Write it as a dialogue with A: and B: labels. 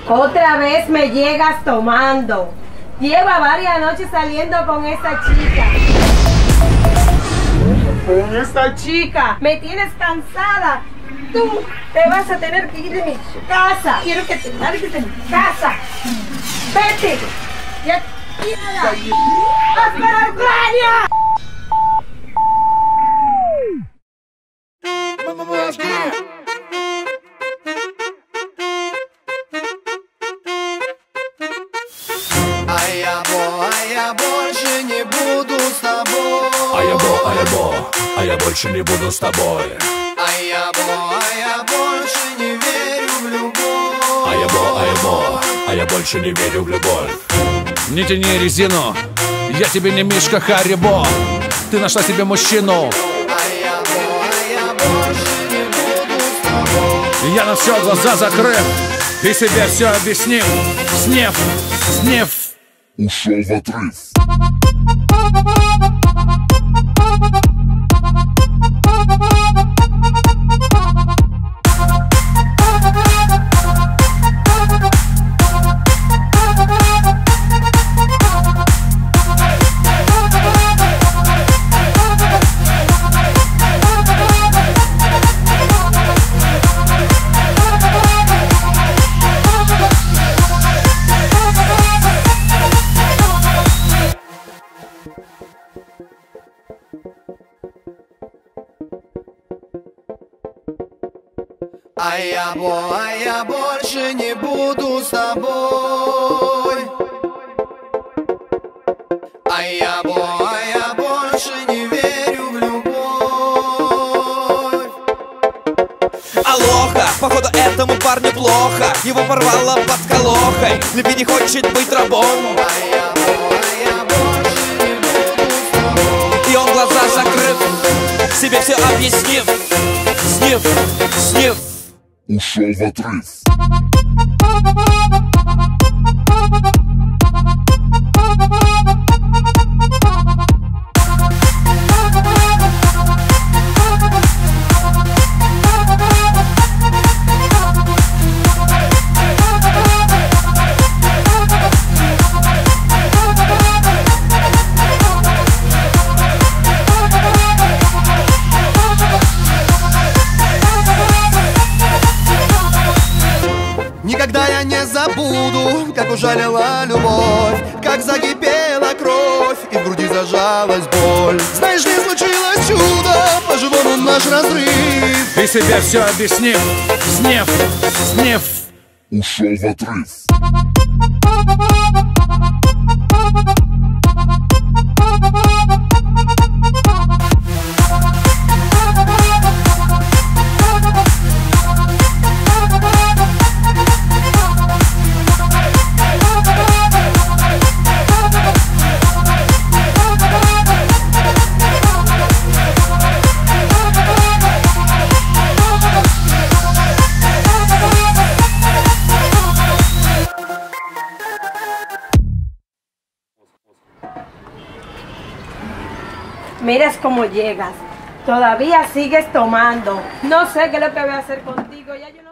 A: Otra vez me llegas tomando. Lleva varias noches saliendo con esa chica. Con esta chica. Me tienes cansada. Tú te vas a tener que ir de mi casa. Quiero que te largues de mi casa. Vete. Ya queda. ¡Vas para Ucrania!
B: Я больше не буду с тобой.
C: А я больше не буду с тобой.
B: Я больше не верю в любовь.
C: А я больше не верю в любовь. Не тяни резину, я тебе не Мишка Харибо. Ты нашла себе мужчину.
B: Я больше не буду с тобой.
C: Я на все глаза закрыв и себе все объяснил. Снев
D: ушел в отрыв.
B: Я больше не буду с тобой. Я больше не верю в любовь.
E: Алоха, походу этому парню плохо. Его порвало под колохой. Любви не хочет быть рабом.
B: Я больше не буду с тобой.
E: И он глаза закрыв, себе все объяснив. Снив
D: Ушел в отрыв.
B: Никогда я не забуду, как ужалила любовь, как закипела кровь и в груди зажалась боль. Знаешь, не случилось чудо, по-живому наш разрыв.
C: и себе все объяснив. Снев
D: Ушел в отрыв.
A: Miras cómo llegas. Todavía sigues tomando. No sé qué es lo que voy a hacer contigo. Ya yo no